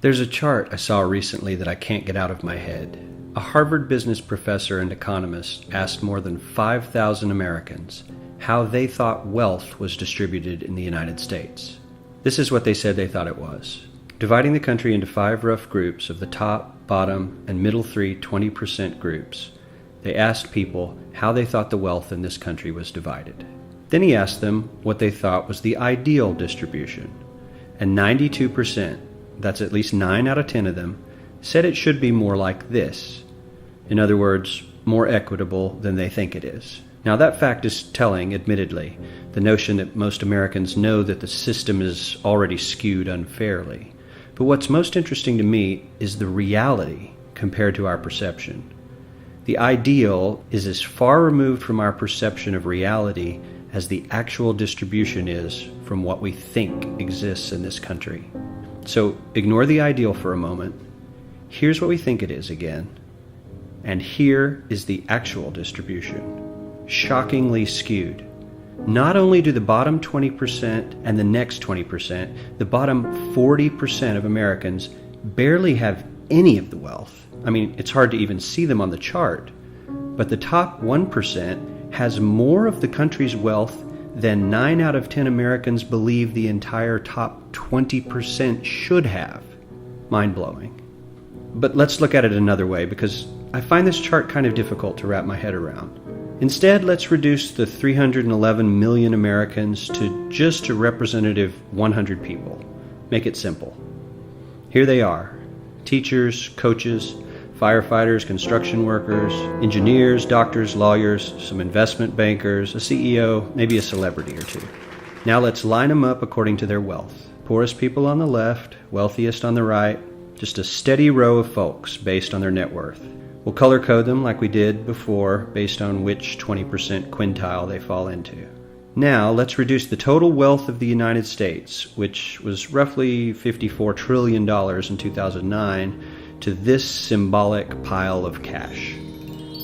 There's a chart I saw recently that I can't get out of my head. A Harvard business professor and economist asked more than 5,000 Americans how they thought wealth was distributed in the United States. This is what they said they thought it was. Dividing the country into 5 rough groups of the top, bottom, and middle 3 20% groups, they asked people how they thought the wealth in this country was divided. Then he asked them what they thought was the ideal distribution. And 92%, that's at least 9 out of 10 of them, said it should be more like this. In other words, more equitable than they think it is. Now that fact is telling, admittedly, the notion that most Americans know that the system is already skewed unfairly. But what's most interesting to me is the reality compared to our perception. The ideal is as far removed from our perception of reality as the actual distribution is from what we think exists in this country. So ignore the ideal for a moment. Here's what we think it is again. And here is the actual distribution. Shockingly skewed. Not only do the bottom 20% and the next 20%, the bottom 40% of Americans barely have any of the wealth. I mean, it's hard to even see them on the chart. But the top 1% has more of the country's wealth than 9 out of 10 Americans believe the entire top 20% should have. Mind-blowing. But let's look at it another way, because I find this chart kind of difficult to wrap my head around. Instead, let's reduce the 311 million Americans to just a representative 100 people. Make it simple. Here they are: teachers, coaches, firefighters, construction workers, engineers, doctors, lawyers, some investment bankers, a CEO, maybe a celebrity or two. Now let's line them up according to their wealth. Poorest people on the left, wealthiest on the right, just a steady row of folks based on their net worth. We'll color code them like we did before based on which 20% quintile they fall into. Now let's reduce the total wealth of the United States, which was roughly $54 trillion in 2009, to this symbolic pile of cash.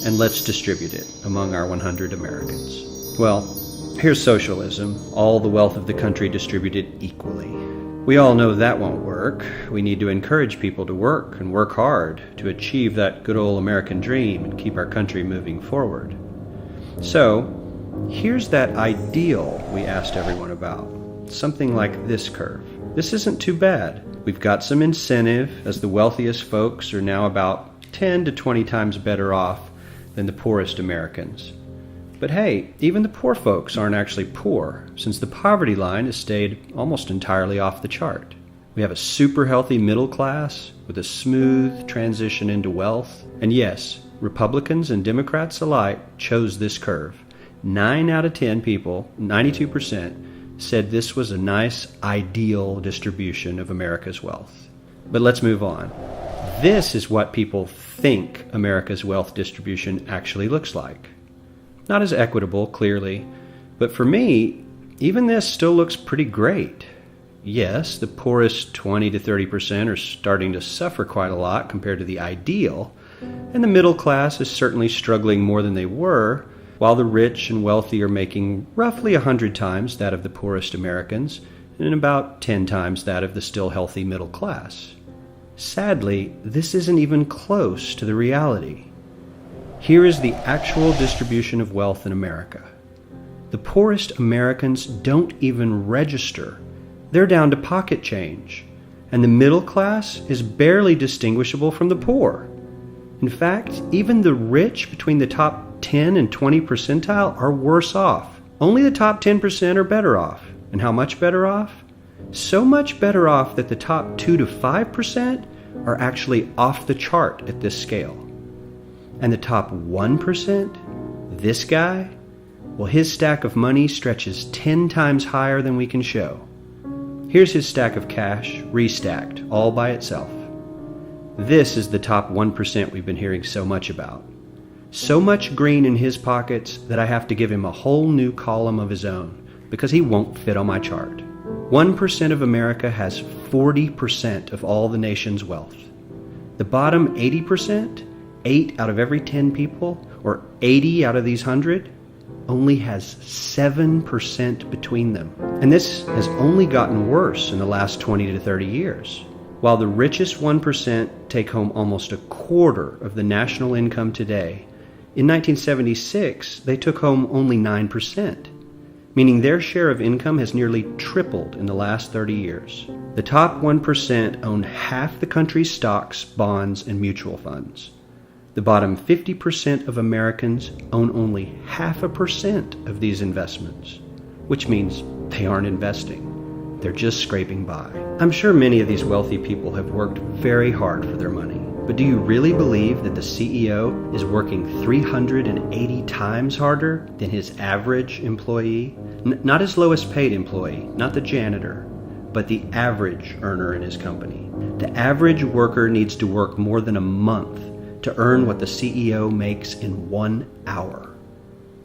And let's distribute it among our 100 Americans. Well, here's socialism, all the wealth of the country distributed equally. We all know that won't work. We need to encourage people to work and work hard to achieve that good old American dream and keep our country moving forward. So, here's that ideal we asked everyone about. Something like this curve. This isn't too bad. We've got some incentive, as the wealthiest folks are now about 10 to 20 times better off than the poorest Americans. But hey, even the poor folks aren't actually poor, since the poverty line has stayed almost entirely off the chart. We have a super healthy middle class with a smooth transition into wealth. And yes, Republicans and Democrats alike chose this curve. 9 out of 10 people, 92%, said this was a nice, ideal distribution of America's wealth. But let's move on. This is what people think America's wealth distribution actually looks like. Not as equitable, clearly, but for me, even this still looks pretty great. Yes, the poorest 20 to 30% are starting to suffer quite a lot compared to the ideal, and the middle class is certainly struggling more than they were, while the rich and wealthy are making roughly 100 times that of the poorest Americans, and about 10 times that of the still healthy middle class. Sadly, this isn't even close to the reality. Here is the actual distribution of wealth in America. The poorest Americans don't even register. They're down to pocket change, and the middle class is barely distinguishable from the poor. In fact, even the rich between the top 10 and 20 percentile are worse off. Only the top 10% are better off. And how much better off? So much better off that the top 2 to 5% are actually off the chart at this scale. And the top 1%, this guy, well, his stack of money stretches 10 times higher than we can show. Here's his stack of cash, restacked, all by itself. This is the top 1% we've been hearing so much about. So much green in his pockets that I have to give him a whole new column of his own, because he won't fit on my chart. 1% of America has 40% of all the nation's wealth. The bottom 80%, 8 out of every 10 people, or 80 out of these 100, only has 7% between them. And this has only gotten worse in the last 20 to 30 years. While the richest 1% take home almost a quarter of the national income today, in 1976 they took home only 9%, meaning their share of income has nearly tripled in the last 30 years. The top 1% own half the country's stocks, bonds, and mutual funds. The bottom 50% of Americans own only 0.5% of these investments, which means they aren't investing. They're just scraping by. I'm sure many of these wealthy people have worked very hard for their money. But do you really believe that the CEO is working 380 times harder than his average employee? Not his lowest paid employee, not the janitor, but the average earner in his company. The average worker needs to work more than a month to earn what the CEO makes in 1 hour.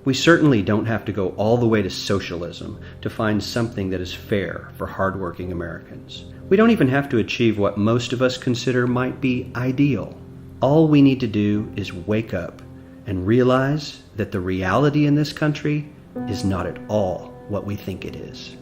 We certainly don't have to go all the way to socialism to find something that is fair for hardworking Americans. We don't even have to achieve what most of us consider might be ideal. All we need to do is wake up and realize that the reality in this country is not at all what we think it is.